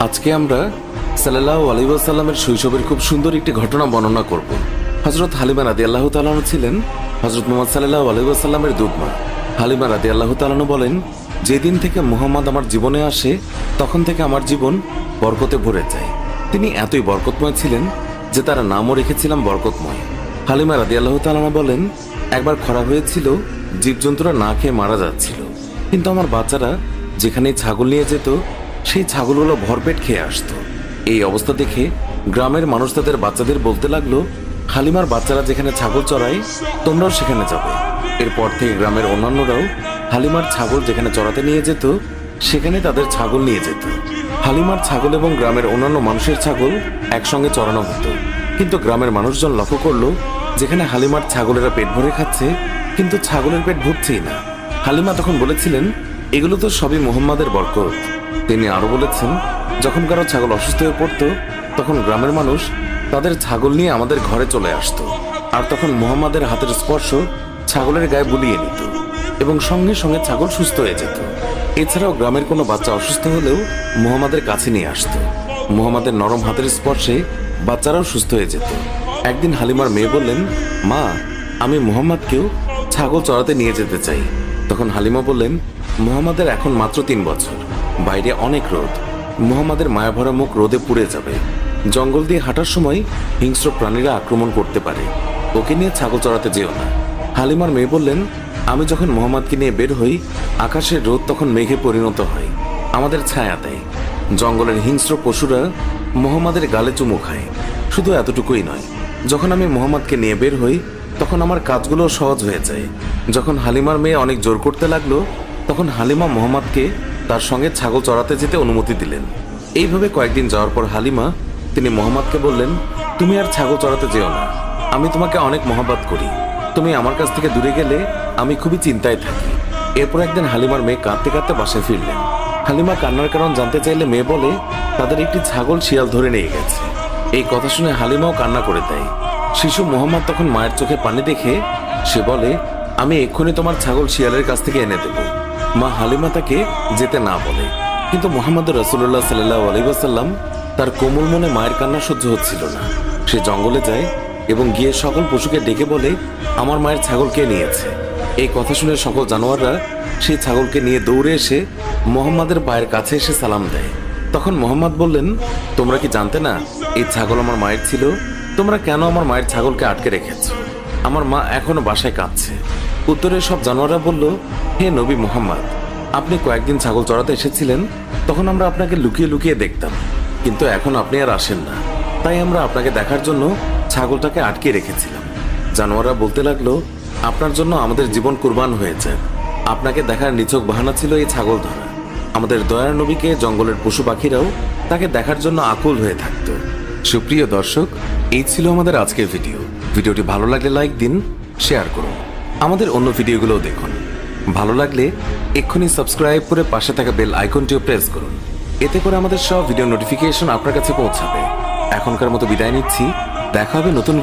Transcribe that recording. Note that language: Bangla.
আজকে আমরা সাল্লাল্লাহু আলাইহি ওয়াসাল্লামের শৈশবের খুব সুন্দর একটি ঘটনা বর্ণনা করব। হযরত হালিমা রাদিয়াল্লাহু তাআলা ছিলেন হযরত মুহাম্মদ সাল্লাল্লাহু আলাইহি ওয়াসাল্লামের দুধমা। হালিমা রাদিয়াল্লাহু তাআলা বলেন, যেদিন থেকে মুহাম্মদ আমার জীবনে আসে তখন থেকে আমার জীবন বরকতে ভরে যায়। তিনি এতই বরকতময় ছিলেন যে তার নামও রেখেছিলাম বরকতময়। হালিমা রাদিয়াল্লাহু তাআলা বলেন, একবার খরা হয়েছিল, জীবজন্তুরা না খেয়ে মারা যাচ্ছিল, কিন্তু আমার বাচ্চারা যেখানেই ছাগল নিয়ে যেত সেই ছাগলগুলো ভরপেট খেয়ে আসতো। এই অবস্থা দেখে গ্রামের মানুষ তাদের বাচ্চাদের বলতে লাগলো, হালিমার বাচ্চারা যেখানে ছাগল চড়ায় তোমরাও সেখানে যাবে। এরপর থেকে গ্রামের অন্যান্যরাও হালিমার ছাগল যেখানে চড়াতে নিয়ে যেত সেখানে তাদের ছাগল নিয়ে যেত। হালিমার ছাগল এবং গ্রামের অন্যান্য মানুষের ছাগল একসঙ্গে চড়ানো হতো। কিন্তু গ্রামের মানুষজন লক্ষ্য করলো, যেখানে হালিমার ছাগলেরা পেট ভরে খাচ্ছে কিন্তু ছাগলের পেট ভরছেই না। হালিমা তখন বলেছিলেন, এগুলো তো সবই মুহাম্মাদের বরকত। তিনি আরো বলেছেন, যখন কারো ছাগল অসুস্থ হয়ে পড়তো তখন গ্রামের মানুষ তাদের ছাগল নিয়ে আমাদের ঘরে চলে আসতো, আর তখন মুহাম্মাদের হাতের স্পর্শ ছাগলের গায়ে বুলিয়ে নিত এবং সঙ্গে সঙ্গে ছাগল সুস্থ হয়ে যেত। এছাড়াও গ্রামের কোনো বাচ্চা অসুস্থ হলেও মুহাম্মাদের কাছে নিয়ে আসতো। মুহাম্মাদের নরম হাতের স্পর্শে বাচ্চারাও সুস্থ হয়ে যেত। একদিন হালিমার মেয়ে বললেন, মা, আমি মুহাম্মাদকেও ছাগল চড়াতে নিয়ে যেতে চাই। তখন হালিমা বললেন, মুহাম্মাদের এখন মাত্র 3 বছর, বাইরে অনেক রোদ, মুহাম্মাদের মায়াভরা মুখ রোদে পুড়ে যাবে। জঙ্গল দিয়ে হাঁটার সময় হিংস্র প্রাণীরা আক্রমণ করতে পারে, ওকে নিয়ে ছাগল চড়াতে যেও না। হালিমার মেয়ে বললেন, আমি যখন মুহাম্মাদকে নিয়ে বের হই আকাশের রোদ তখন মেঘে পরিণত হয়, আমাদের ছায়া দেয়। জঙ্গলের হিংস্র পশুরা মুহাম্মাদের গালে চুমু খায়। শুধু এতটুকুই নয়, যখন আমি মুহাম্মাদকে নিয়ে বের হই তখন আমার কাজগুলো সহজ হয়ে যায়। যখন হালিমার মেয়ে অনেক জোর করতে লাগলো তখন হালিমা মুহাম্মাদকে তার সঙ্গে ছাগল চড়াতে যেতে অনুমতি দিলেন। এইভাবে কয়েকদিন যাওয়ার পর হালিমা তিনি মুহাম্মাদকে বললেন, তুমি আর ছাগল চড়াতে যেও না, আমি তোমাকে অনেক মহব্বত করি, তুমি আমার কাছ থেকে দূরে গেলে আমি খুবই চিন্তায় থাকি। এরপর একদিন হালিমার মেয়ে কাঁদতে কাঁদতে বাসায় ফিরলেন। হালিমা কান্নার কারণ জানতে চাইলে মেয়ে বলে, তাদের একটি ছাগল শিয়াল ধরে নিয়ে গেছে। এই কথা শুনে হালিমাও কান্না করে দেয়। শিশু মুহাম্মদ তখন মায়ের চোখে পানি দেখে সে বলে, আমি এক্ষুনি তোমার ছাগল শিয়ালের কাছ থেকে এনে দেব। মা হালিমা তাকে যেতে না বলে, কিন্তু মুহাম্মদ রাসূলুল্লাহ সাল্লাল্লাহু আলাইহি ওয়াসাল্লাম তার কোমল মনে মায়ের কান্না সহ্য হচ্ছিল না। সে জঙ্গলে যায় এবং গিয়ে সকল পশুকে ডেকে বলে, আমার মায়ের ছাগল কে নিয়েছে। এই কথা শুনে সকল জানোয়াররা সেই ছাগলকে নিয়ে দৌড়ে এসে মুহাম্মাদের পায়ের কাছে এসে সালাম দেয়। তখন মুহাম্মদ বললেন, তোমরা কি জানতে না এই ছাগল আমার মায়ের ছিল? তোমরা কেন আমার মায়ের ছাগলকে আটকে রেখেছ? আমার মা এখনো বাসায় কাঁদছে। উত্তরে সব জানোয়াররা বলল, হে নবী মুহাম্মদ, আপনি কয়েকদিন ছাগল চড়াতে এসেছিলেন, তখন আমরা আপনাকে লুকিয়ে লুকিয়ে দেখতাম, কিন্তু এখন আপনি আর আসেন না, তাই আমরা আপনাকে দেখার জন্য ছাগলটাকে আটকে রেখেছিলাম। জানোয়াররা বলতে লাগলো, আপনার জন্য আমাদের জীবন কুরবান হয়েছে, আপনাকে দেখার নিছক বাহানা ছিল এই ছাগল ধরা। আমাদের দয়ার নবীকে জঙ্গলের পশু পাখিরাও তাকে দেখার জন্য আকুল হয়ে থাকতো। সুপ্রিয় দর্শক, এই ছিল আমাদের আজকের ভিডিওটি ভালো লাগলে লাইক দিন, শেয়ার করুন, আমাদের অন্য ভিডিওগুলোও দেখুন। ভালো লাগলে এক্ষুনি সাবস্ক্রাইব করে পাশে থাকা বেল আইকনটিও প্রেস করুন, এতে করে আমাদের সব ভিডিও নোটিফিকেশন আপনার কাছে পৌঁছাবে। এখনকার মতো বিদায় নিচ্ছি, দেখা হবে নতুন